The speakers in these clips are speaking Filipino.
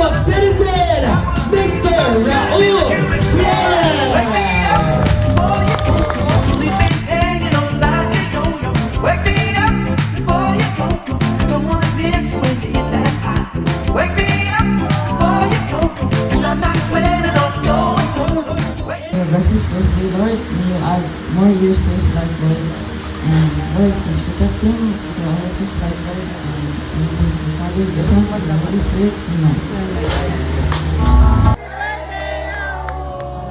Davao citizen, Mr. Raul Flores. Blessings birthday, Lord. May you add more years to his life, Lord. And Lord, please protect him for all of his life, Lord. And thank you for the Father, the Son, and the Holy Spirit. Amen.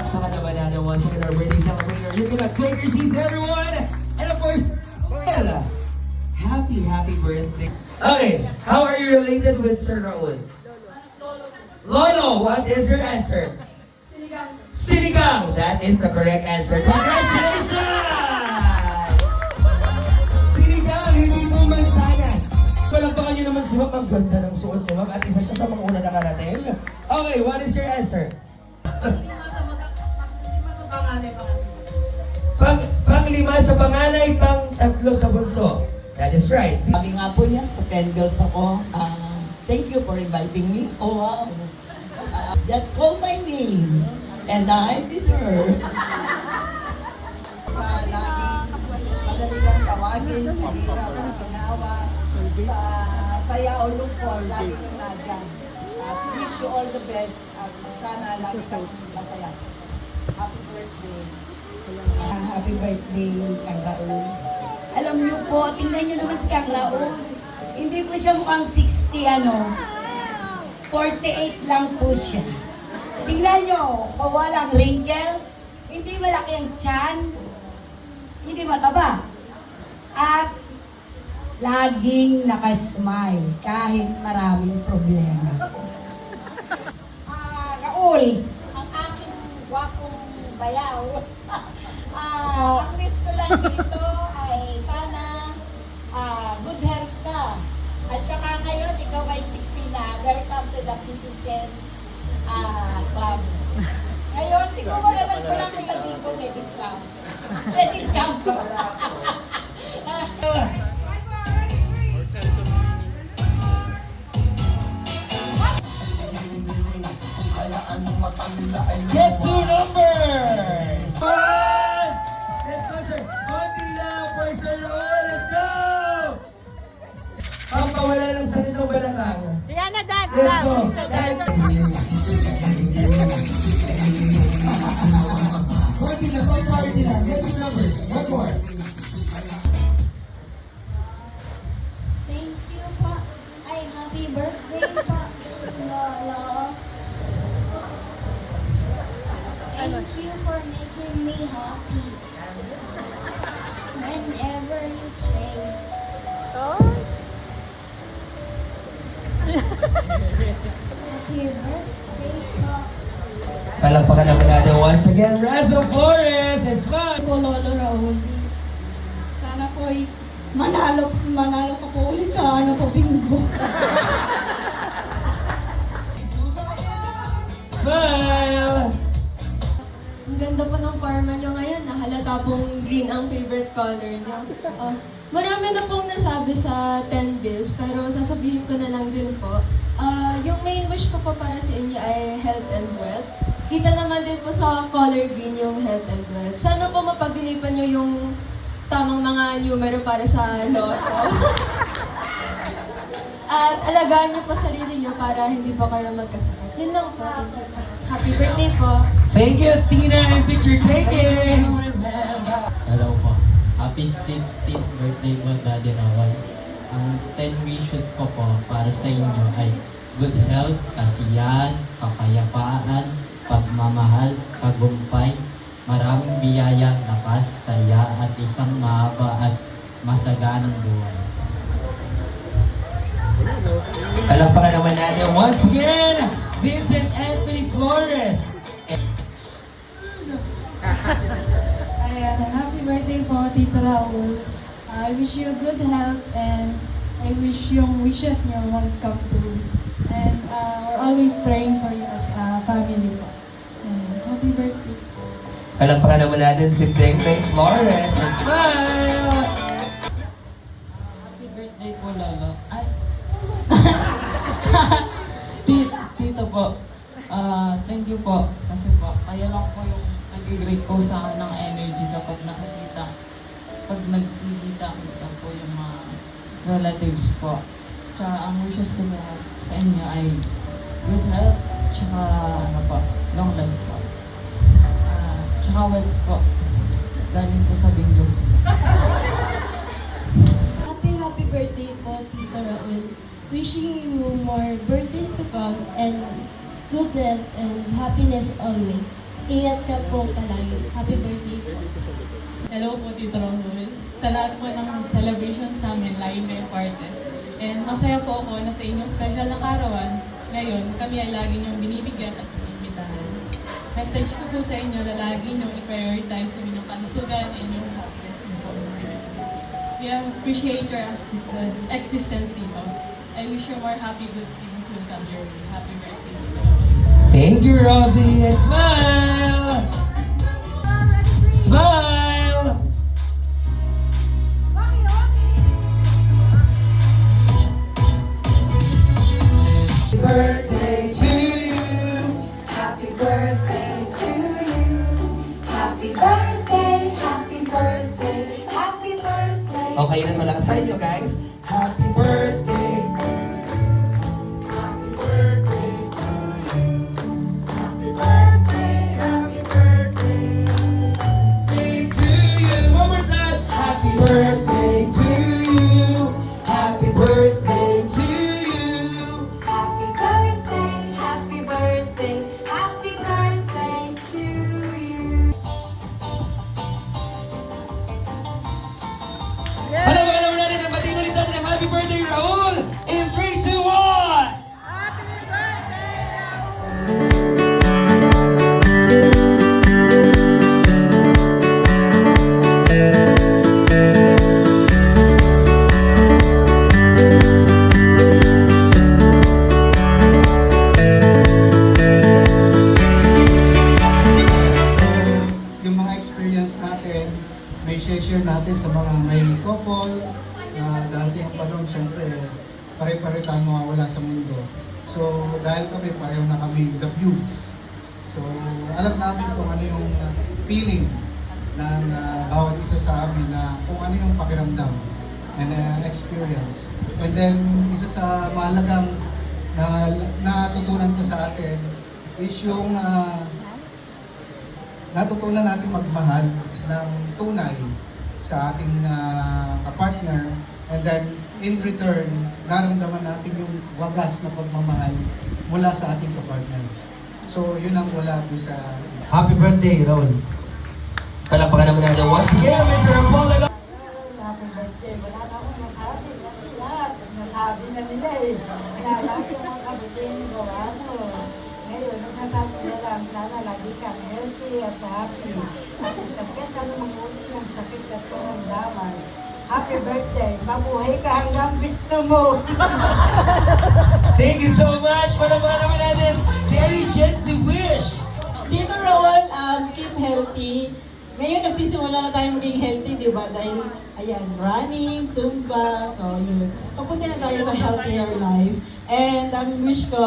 Baka naman natin once again our birthday celebrator. You cannot take your seats, everyone. And of course, happy birthday. Okay, how are you related with Sir Raul? Lolo, what is your answer? Sinigang. That is the correct answer. Congratulations! Sinigang, hindi po mansanas. Palagpakan nyo naman si Ma'am. Ang ganda ng suot ni Ma'am. At isa siya sa mga una nakarating. Okay, what is your answer? Panglima sa panganay, pang-tatlo sa bunso. That is right. Sabi nga po niya sa 10 girls ako, thank you for inviting me. Oh wow. Just call my name. And I'm with her. Sa laging madaligang tawagin, sa hirap at ginawa, sa saya o lungkot, lagi kang nadyan. At wish you all the best at sana lagi kang masaya. Happy birthday. Happy birthday, Kang Raul. Alam niyo po, tingnan niyo naman si Kang Raul. Hindi po siya mukhang 60, 48 lang po siya. Tingnan niyo, walang wrinkles, hindi malaki ang tiyan, hindi mataba. At laging nakasmile kahit maraming problema. Raul, Ang aking gwapong bayaw. Ang wish ko lang dito ay sana good health ka. At saka ngayon, ikaw ay 60 na. Welcome to the Citizen Club. Ngayon, siguro naman ko lang sabihin ko may discount. May discount ko. Get two numbers! One! Let's go, sir. Konti lang for Sir Raul. Let's go! Ang pawala ng salitong balakang. Let's go. Konti lang, one party lang. Get two numbers. One more. Thank you po. Ay, happy birthday po, Lolo. Thank you for making me happy. Whenever you play. Happy birthday po. Palakpakan naman natin once again. Razo Flores, it's fun! po Lolo Raul. Sana po'y manalo ka po ulit sa bingo. Smile! Ang ganda po ng karma nyo ngayon. Nahalata pong green ang favorite color nyo. Marami na pong nasabi sa 10 bills, pero sasabihin ko na lang din po. Yung main wish ko po para sa inyo ay health and wealth. Kita naman din po sa color green yung health and wealth. Sana po mapaginipan nyo yung tamang mga numero para sa loto. At alagaan nyo po sarili nyo para hindi po kayo magkasakit. Yun lang po. Thank you po. Happy birthday po. Thank you, Tina, and picture taking! Hello po. Happy 16th birthday po, Daddy Raul. Ang 10 wishes ko po para sa inyo ay good health, kasiyahan, kapayapaan, pagmamahal, tagumpay, maraming biyaya, lakas, saya, at isang mahaba at masaganang buhay. Palakpakan naman natin once again, Vincent Anthony Flores. Happy birthday po, Tito Raul. I wish you good health and I wish yung wishes niyo will come true. And we're always praying for you as a family po. And happy birthday. Palakpakan naman natin si Beng Beng Flores. And smile! Happy birthday po, Lolo. Ay, Tito tito po. Thank you po. Kasi po, kaya lang po yung nag-great po sa akin ng energy kapag nakikita. Pag nagkikita po yung mga relatives po. Tsaka ang wishes ko po sa inyo ay good health, tsaka ano po, long life po. Tsaka wealth po. Galing po sa bingo. Happy birthday po, Tito Raul. Wishing you more birthdays to come and good health and happiness always. Ingat ka po palagi. Happy birthday po. Hello po, Tito Raul. Sa lahat po ng celebrations namin, lagi kayo parte. And masaya po ako na sa inyong special na karawan, ngayon, kami ay lagi niyong binibigyan at binibitahan. Message ko po sa inyo na lagi niyong i-prioritize yung inyong kalusugan and yung happiness po. We appreciate your existence dito. I wish you more happy good things will come your way. Happy birthday. Thank you, Robbie. And smile! Smile! Happy birthday to you. Happy birthday to you. Happy birthday, happy birthday, happy birthday. Okay, yun lang sa inyo, guys. Happy birthday. Birthday to you. One more time. Happy birthday to you. Happy birthday to you. Happy birthday, happy birthday, happy birthday to you. Palabakan naman natin ang bating ulit natin ng happy birthday, Raul! In 3, 2, 1! Yung mga experience natin, may share natin sa mga may couple na darating ang panahon, syempre, pare-pare tayong mawawala sa mundo. So, dahil kami, pareho na kami the views. So, alam namin kung ano yung feeling ng bawat isa sa amin na kung ano yung pakiramdam and experience. And then, isa sa mahalagang na natutunan ko sa atin is yung natutunan natin magmahal ng tunay sa ating kapartner, and then in return, naramdaman natin yung wagas na pagmamahal mula sa ating kapartner. So, yun ang wala doon sa... Happy birthday, Raul. Palapakan naman natin once again, Mr. Apollo. Happy birthday. Wala na akong masabi kasi lahat nasabi na nila eh. Na lahat ng mga kabutihan na gawa mo. Ngayon, nasasabi na lang, sana lagi kang healthy at happy. At itas ka sana mamuli ng sakit at karamdaman. Happy birthday. Mabuhay ka hanggang gusto mo. Thank you so much. Palapakan naman natin, Very Jency Wish. Tito Raul, keep healthy. Ngayon, nagsisimula na tayo maging healthy, di ba? Dahil, ayan, running, Zumba, so yun. Papunta na tayo sa healthier life. And ang wish ko,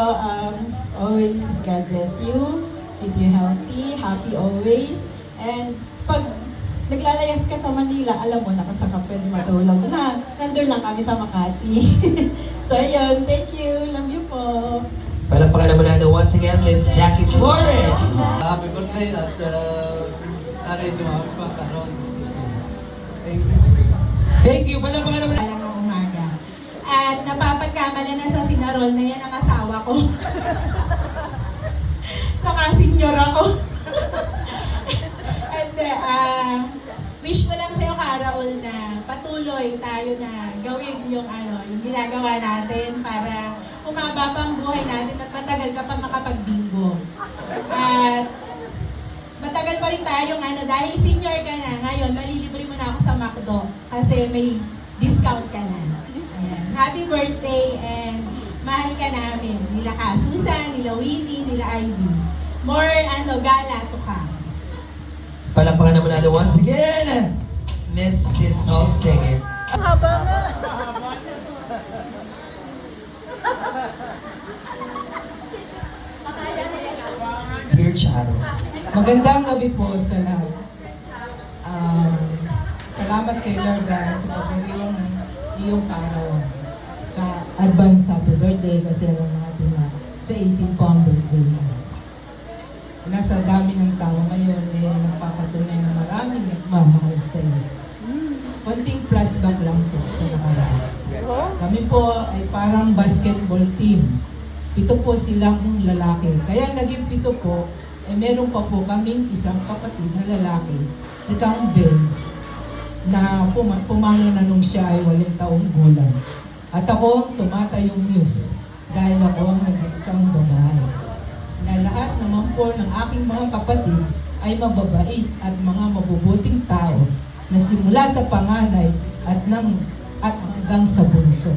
always, God bless you, keep you healthy, happy always. And pag naglalayas ka sa Manila, alam mo, nakasaka pwede matulog na. Nandun lang kami sa Makati. So yun, thank you, love you po. Palapakan naman natin once again, Miss Jackie Flores. Happy birthday at sana dumami pa karoon. Thank you. Thank you. Palapakan naman natin. Alam mo umaga. At napapagkamala na sa sinarol na yan ang asawa ko. Nakasenyor ako. And wish ko lang sa'yo, Raul, na patuloy tayo na gawin yung yung ginagawa natin para umaba pa ang buhay natin at matagal ka pa makapag-bingo. At matagal pa rin tayong dahil senior ka na, ngayon malilibre mo na ako sa McDo kasi may discount ka na. Ayan. Happy birthday and mahal ka namin. Nila Susan, nila Winnie, nila Ivy. More gala to come. Palapakan naman natin once again, Mrs. Salt Singing. Dear Charo. Magandang gabi po sa lahat. Salamat kay Lord sa pagdiriwang ng iyong kaarawan. Ka-advance happy birthday kasi alam natin na sa 18 po ang birthday mo. Nasa dami ng tao ngayon nagpapatunay na maraming nagmamahal sa iyo. Konting flashback lang po sa nakaraan. Kami po ay parang basketball team. 7 po silang lalaki. Kaya naging 7 po, meron pa po kaming isang kapatid na lalaki, si Kang Ben, na pumanaw na nung siya ay 8 taong gulang. At ako tumatayong muse dahil ako ang nag-iisang babae. Na lahat naman po ng aking mga kapatid ay mababait at mga mabubuting tao na simula sa panganay at hanggang sa bunso.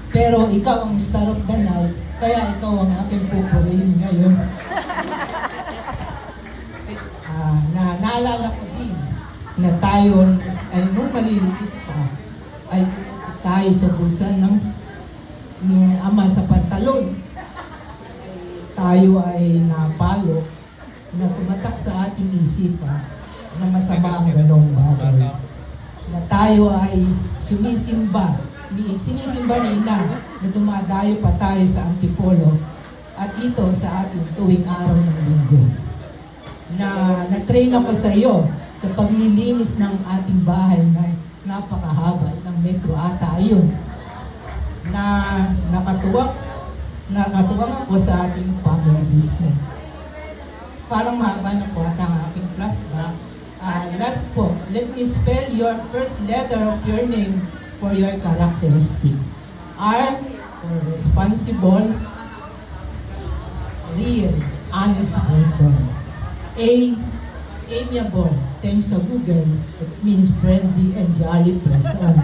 Pero ikaw ang star of the night, kaya ikaw ang aking pupurihin ngayon. Naalala ko din na tayo ay nung maliliit pa, ay tayo sa bulsa ng ama sa pantalon. Tayo ay napalo na tumatak sa ating isipan na masama ang ganong bagay. Na tayo ay sinisimba ni Ina na dumadayo pa tayo sa Antipolo at dito sa ating tuwing araw ng linggo. Na-train ako sa iyo sa paglilinis ng ating bahay na napakahaba ng metro ata ayun. Nakatuwang ako sa ating family business. Parang mahaba na po ata ang aking flashback. Last po, let me spell your first letter of your name for your characteristic. R for responsible, real, honest person. A, amiable. Thanks sa Google, it means friendly and jolly person.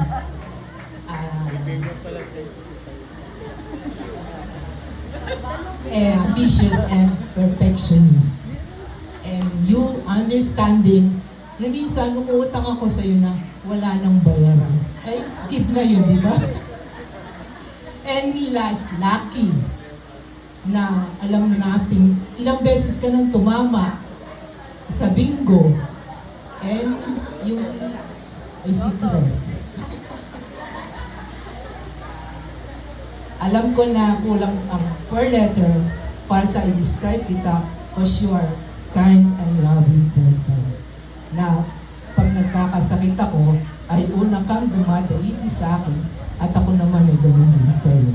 Ambitious and perfectionist. And you understanding na minsan umuutang ako sa iyo na wala nang bayaran. Ay, give na yun, di ba? And last, lucky. Na alam na natin, ilang beses ka nang tumama sa bingo. And yung ay secret. Alam ko na kulang ang per letter para sa i-describe kita because you are kind and loving person. Na pag nagkakasakit ako, ay una kang dumadaiti sa akin at ako naman ay ganun din sa iyo.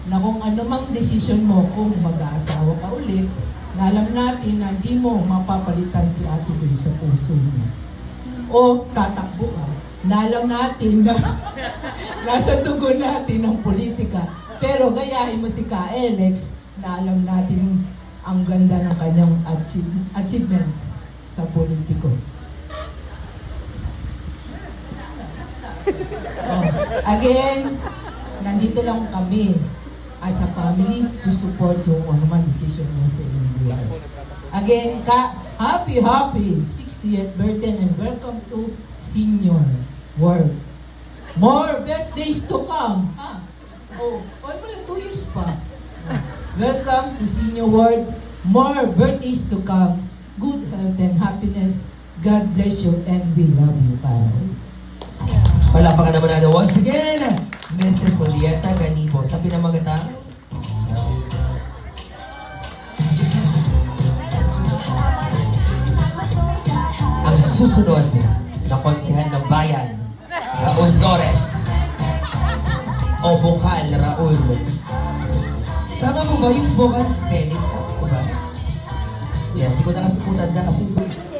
Na kung anumang desisyon mo kung mag-aasawa ka ulit, na alam natin na hindi mo mapapalitan si Ate Bey sa puso mo. O tatakbo ka, na alam natin na nasa dugo natin ang politika. Pero gayahin mo si Ka Alex na alam natin ang ganda ng kanyang achievements sa politiko. Again, nandito lang kami as a family to support yung anuman decision mo sa iyong buhay. Again, happy 60th birthday and welcome to Senior World. More birthdays to come. Wala 2 years pa. Welcome to Senior World. More birthdays to come. Good health and happiness. God bless you and we love you, Parang. Palapakan naman natin once again, Mrs. Julieta Ganibo. Sa pinamagata, ang susunod na konsehan ng bayan, Raul Torres. O Bokal Raul. Tama mo ba yung Bokal Felix? Tama ko ba? Yan, hindi ko nakasiputan na kasi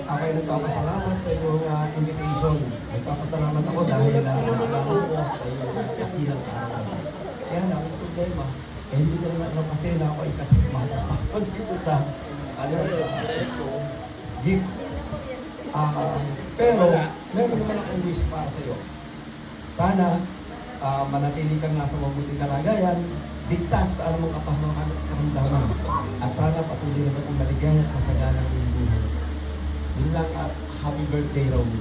Ako ay nagpapasalamat sa iyong invitation. Nagpapasalamat ako dahil naalala ko sa iyong dakilang arawan. Kaya lang, ang problema, hindi ko naman kasi na ako ay kasama dito sa gift. Pero, meron naman akong wish para sa iyo. Sana, manatili kang nasa mabuting kalagayan, ligtas sa anumang kapahamakan at karamdaman. At sana patuloy na kong maligaya at masagana ang iyong buhay. Yun lang at happy birthday, Raul.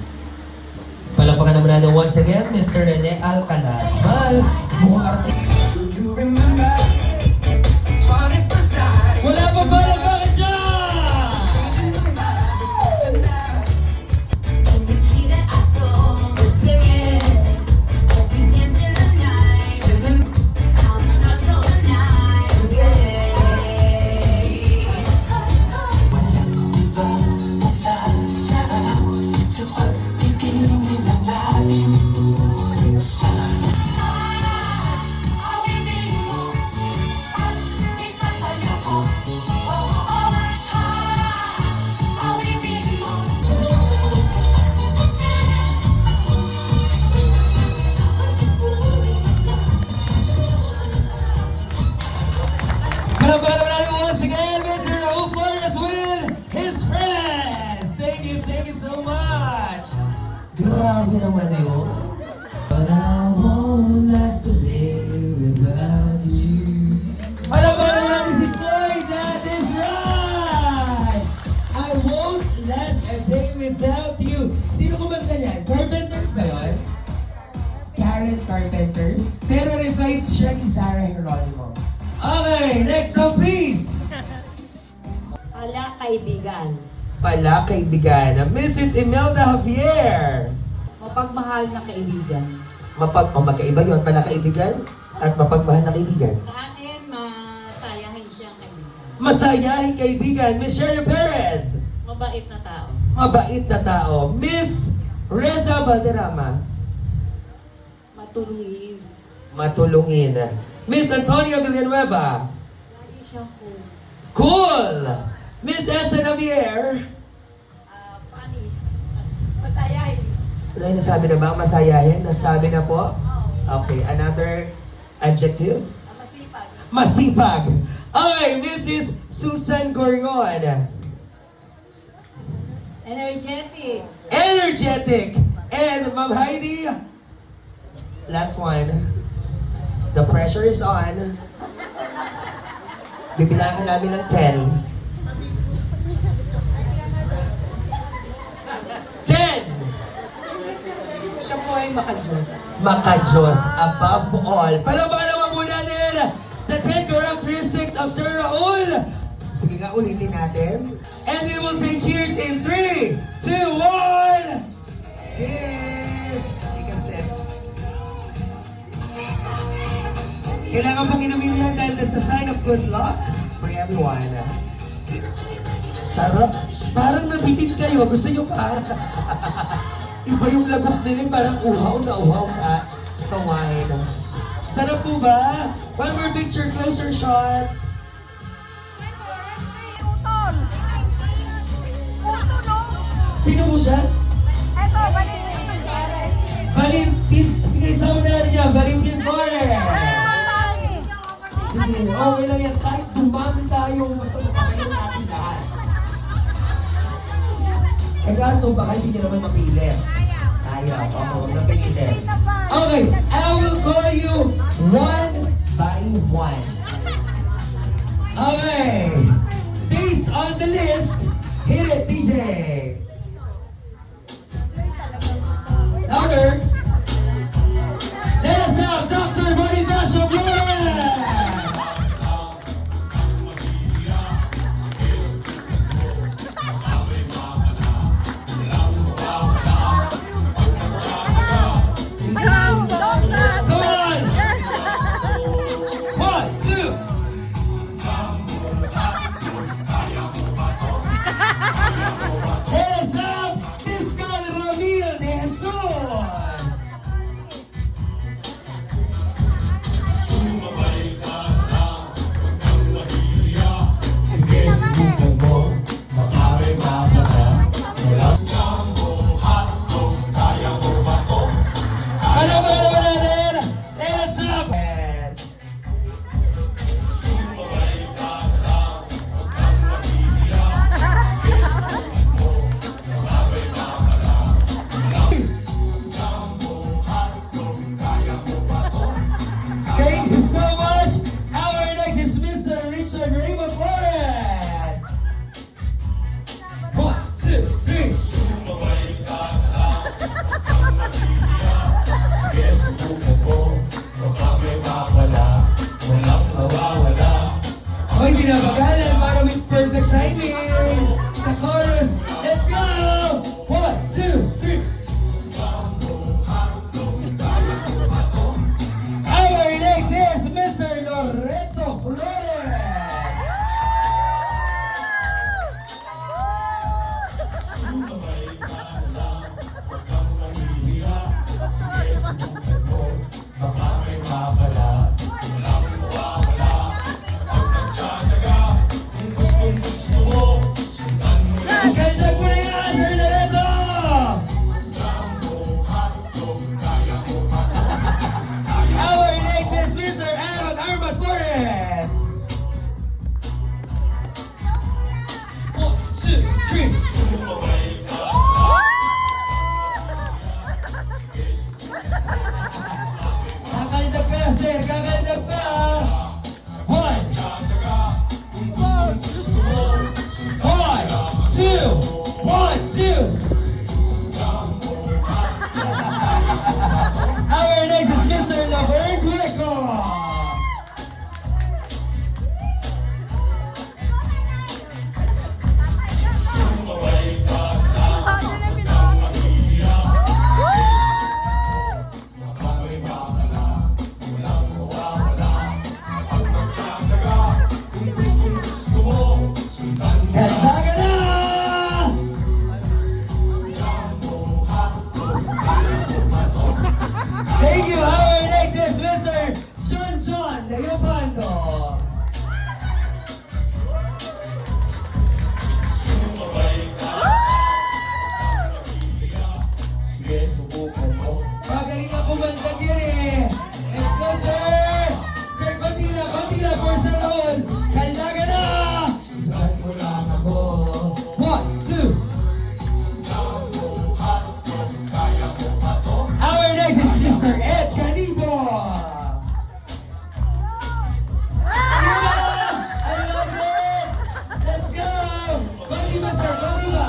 Palapakan naman natin once again, Mr. Rene Alcalas. Bye! Mukhang arte. Wala pa ba? Bakit dyan? Grabe naman yun. But I won't last a day without you. Alam mo naman si Floyd, that is right! I won't last a day without you. Sino kumanta niyan? Carpenters ba yun? Karen Carpenters. Pero revived siya ni Sarah Geronimo. Okay, next song please! Ala, kaibigan. Pala kaibigan, Mrs. Imelda Javier. Mapagmahal na kaibigan. Magkaiba yun, pala kaibigan at mapagmahal na kaibigan. Sa akin, masayahin siyang kaibigan. Masayahin kaibigan, Miss Sherry Perez. Mabait na tao. Mabait na tao, Miss Reza Valderrama. Matulungin. Matulungin, Miss Antonia Villanueva. Lagi siyang cool. Cool, Miss Esa Javier. Funny. Masayahin. Ano yung nasabi na ba? Masayahin? Nasabi na po? Okay, another adjective? Masipag. Masipag. Okay, Mrs. Susan Gorion. Energetic. Energetic. And Ma'am Heidi, last one. The pressure is on. Bibilangan namin ng 10. 10! Siya po ay makajos. Makajos above all. Palabakan naman muna din the 10 characteristics of Sir Raul. Sige nga, ulitin natin. And we will say cheers in 3, 2, 1! Cheers! Take a sip. Kailangan pong inumin yan dahil that's a sign of good luck for everyone. Sarap. Parang nabitin kayo. Gusto nyo pa? Iba yung lagok nila, parang uhaw na uhaw sa wine. Sarap po ba? One more picture, closer shot. Sino po siya? Eto, Valentin. Valentin. Sige, isama na niya. Valentin Flores. Sige, okay lang yan. Kahit dumami tayo, basta mapasayo natin lahat. Eh kaso, baka hindi niya naman mapili. Ayaw, ako, napili. Okay, I will call you one by one. Okay, based on the list, hit it, DJ. Louder. Let us have Dr. Bonifacio Flores. Come on! 1, 2. Let us have Fiscal Ramil de Jesus. Sige, subukan mo. Makari mapata. Ano ba natin? Let us have. Yes. Thank you so much. Our next is Mr. Richard Raymond Flores. 1, 2, 3. Sige, subukan mo. Baka may mapala. Walang mawawala. Ako'y binabagalan para with perfect timing. Sa chorus, let's go! 1, 2, 3. Our next is Mr. Loreto Flores. Sige, subukan mo. Baka may mapala. Walang mawawala. Kapag nagtsatsaga, kung gustong-gusto mo, sundan mo lang. Ganda mo na yan, Sir Loreto! Our next is Mr. Aaron Armand Flores. 1, 2, 3. 1, 2. Our next is Mr. Laverne Greco. Kanta ka na! Thank you. Our next is Mr. John Leopando. Sige, subukan mo. Magaling ako kumantag yun eh. Let's go, sir! Sir, konti na for Sir Raul. Kanta ka na! Isahan mo lang ako. 1, 2. Our next is Mr. Ed Canibo. I love it! Let's go! Konti ba, sir? Konti ba?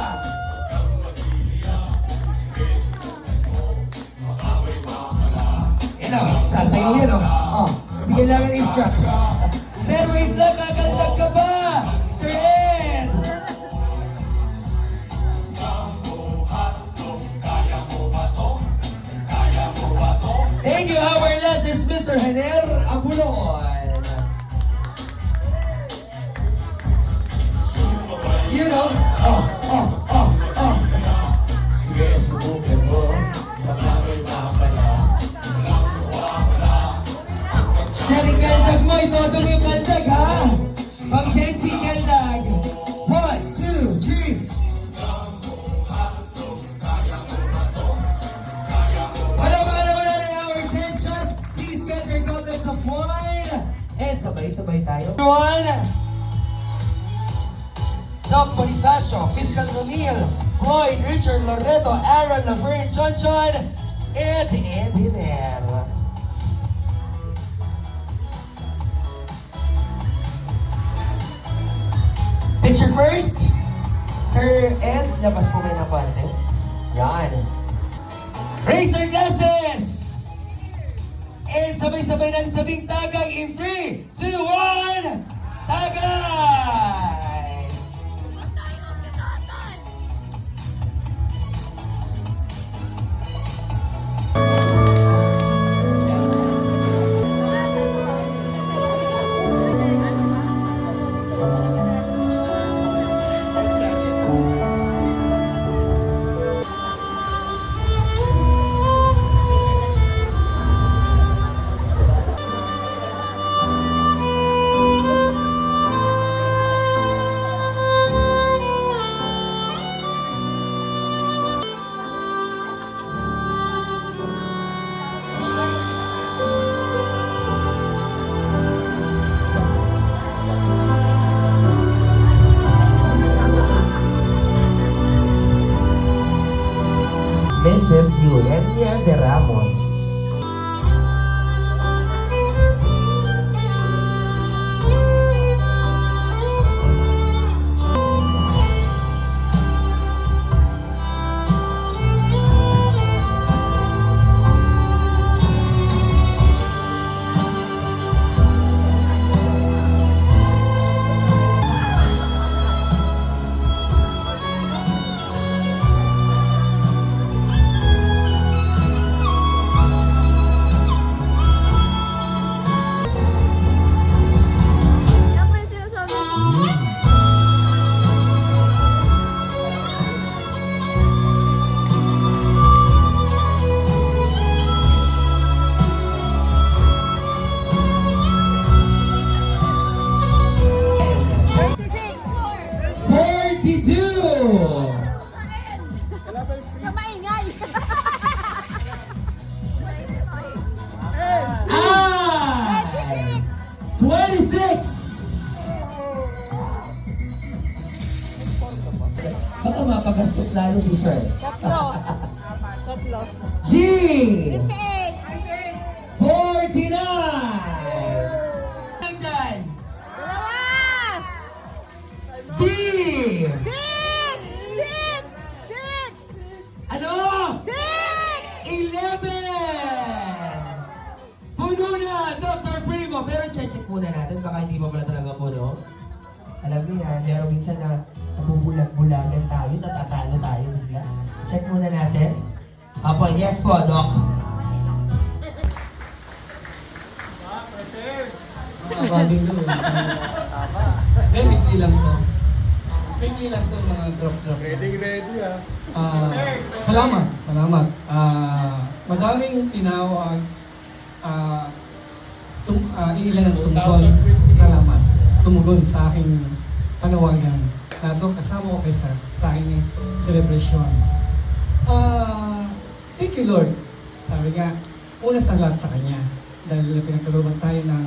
Sasayaw yan, oh. Oh, hindi kailangan instruct. Sir, wait lang, kakaldag ka ba? Sir Ed! Thank you. Our last is Mr. Hener Abulon. You know, sige, subukan mo. Baka may makapala. Sir, ikaldag mo. Itodo mo yung kaldag, ha? Pang Gen Z kaldag. 1, 2, 3. Wala ng our 10 shots. Please get your goblets of wine. And sabay-sabay tayo. Everyone! Doc Bonifacio, Fiscal Camille, Floyd, Richard, Loreto, Aaron, Laverne, John, and Ediner. Picture first. Sir Ed, labas po kayo ng konti. Yan. Raise your glasses! And sabay-sabay natin sabing tagay in 3, 2, 1! Tagay! Mrs. Eugenia de Ramos. Baka mapagastos lalo si Sir. Tatlo. G! 49! Ang dyan? B! Alam niyo yan, meron minsan na nabubulag-bulagan tayo, natatalo tayo bigla. Check muna natin. Apo, yes po, Doc. Abanding doon. Hindi, weekly lang to. Weekly lang to mga drop-drop. Ready ah. Salamat. Madaming tinawag. Ilan ang tumugon. Salamat. Tumugon sa aking panawagan. Doon kasama ko kayo sa aking celebration. Thank you, Lord. Sabi nga, una sa lahat sa Kanya. Dahil pinagkalooban tayo ng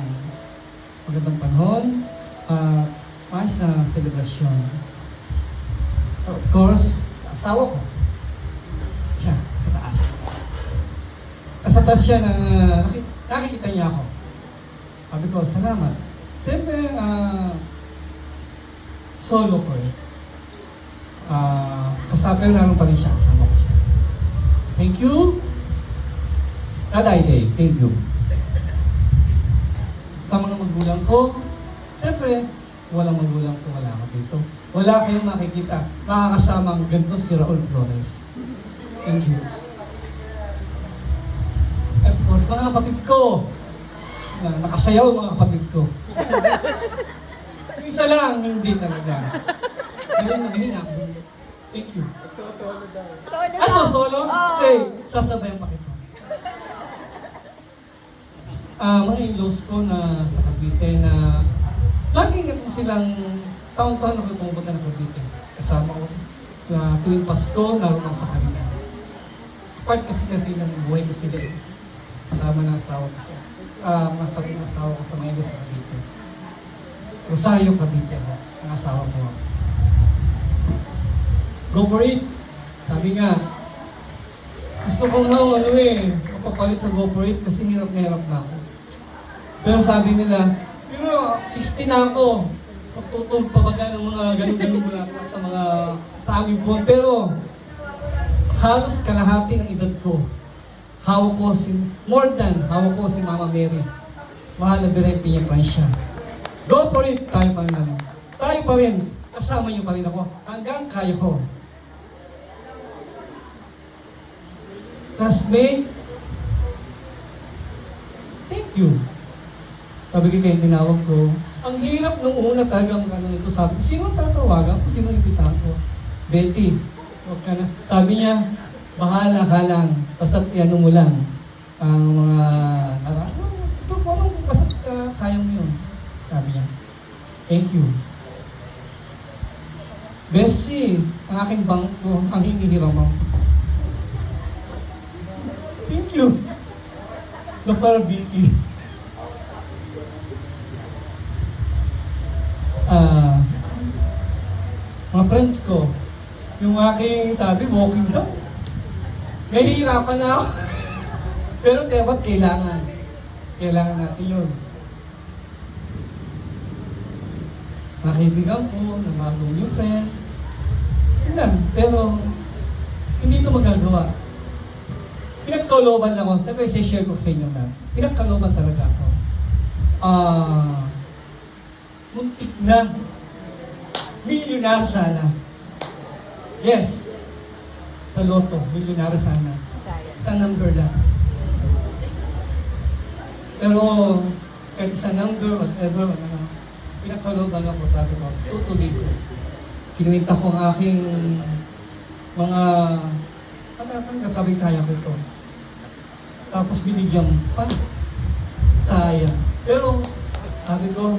magandang panahon, maayos na celebration. Of course, sa asawa ko. Siya, sa taas. Sa taas siya na nakikita niya ako. Sabi ko, salamat. Siyempre, solo ko eh. Kasapil naman pa rin siya, kasama ko siya. Thank you. Taday Day, thank you. Sa mga magulang ko, siyempre, walang magulang ko, wala ako dito. Wala kayong makikita, makakasamang ganito si Raul Flores. Thank you. Of course, mga kapatid ko, nakasayaw mga kapatid ko. Isa lang, hindi talaga. Sabi na mahina ako. Thank you. Solo? Okay, sasabayan pa kita. Mga in-laws ko na sa Cavite na laging silang taon-taon ako pumupunta ng Cavite. Kasama ko tuwing Pasko, naroon ako sa kanila. Part kasi ng buhay ko sila eh. Kasama ng asawa ko siya. Mga kapatid ng asawa ko sa mga in-laws sa Cavite. Rosario Cavite ako, ang asawa ko. Go for it! Sabi nga, gusto ko nga mapapalit sa Go for it kasi hirap na ako. Pero sabi nila, pero 60 na ako. Magtutog pa baga ng mga ganun-ganun bulaklak sa aming phone. Pero halos kalahati ng edad ko. Hawak ko si Mama Mary. Mahal na Birem Piña Francia. Go for it! Tayo pa rin lang. Tayo pa rin. Kasama niyo pa rin ako. Hanggang kaya ko. Classmate, thank you. Sabi ko kayo tinawag ko. Ang hirap nung una talagang nito. Sabi ko, sino tatawagan ko? Sino imbitahan ko? Betty, huwag ka na. Sabi niya, bahala ka lang. Basta ano mo lang. Ang mga basta kaya mo yun. Sabi niya, thank you. Bessie, ang aking bangko, ang hinihiram mo. Thank you. Dr. B.E. Mga friends ko, yung aking sabi, walking daw. Nahihirapan na ako. Pero dapat kailangan. Kailangan natin yun. Mga kaibigan ko, na bagong new friend. Yun lang. Pero, hindi ito magagawa. Pinagkalooban ako. Sabi, share ko sa inyo na. Pinagkalooban talaga ako. Muntik na. Milyonaryo sana. Yes. Sa loto, milyonaryo sana. Sa number lang. Pero, kahit sa number, whatever, pinagkalooban ako, sabi ko, tutuloy ko. Kinuwinta ko ang aking mga sabi kaya ko ito. Tapos binigyan pa. Sayang. Pero, sabi ko,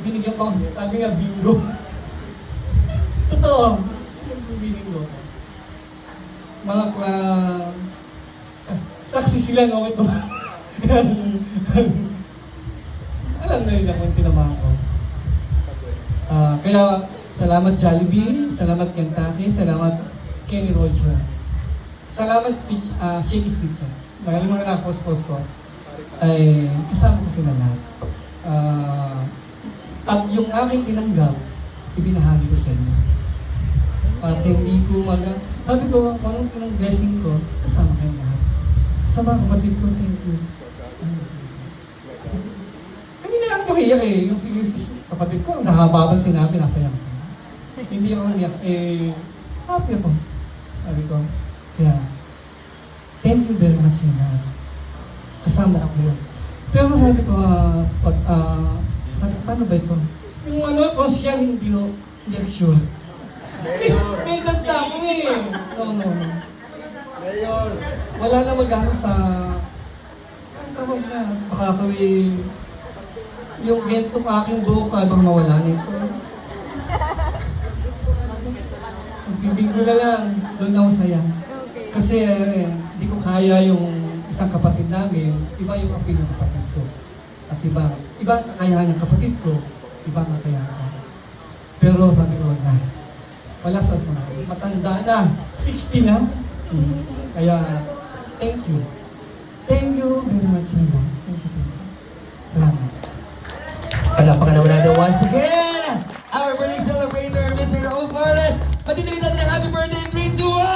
binigyan pa ako. Sabi nga, bingo. Totoo. Bingo. Mga saksi sila, no? Ito. Alam na rin ako yung tinamahan ko. Kaya, salamat Jollibee, salamat Kentucky, salamat Kenny Roger. Salamat Shakey's Pizza. Magaling mga nakapos-post ko. Ay, kasama ko sila lahat. At yung aking tinanggap, ibinahagi ko sa inyo. At hindi ko sabi ko, anong pinang blessing ko, kasama kayo lahat. Sa mga kapatid ko, thank you. Kanina lang ito umiiyak eh. Yung kapatid ko, nahaba sinabi, napayak ko. Hindi ako umiyak, happy ako. Sabi ko, kaya, thank you very much na kasama ako yun. Pero sabi ko, paano ba ito? Yung social, hindi ako sure. May dagda ko eh. No. Wala na magano sa, ang tawag na, baka ko yung gentong aking buhok bang mawala nito. Bibig ko na lang, doon ako saya. Kasi hindi ko kaya yung isang kapatid namin, iba yung apil ng kapatid ko. At iba ang kakayahan ng kapatid ko, iba ang kakayahan ko. Pero sabi ko, wala sa mga matanda na, 60 na. Kaya, thank you. Thank you very much, sir. Thank you. Salamat. Palapakan naman natin once again, our birthday celebrator, Mr. Raul Flores. Patitilitan ng happy birthday, 3, 2, 1!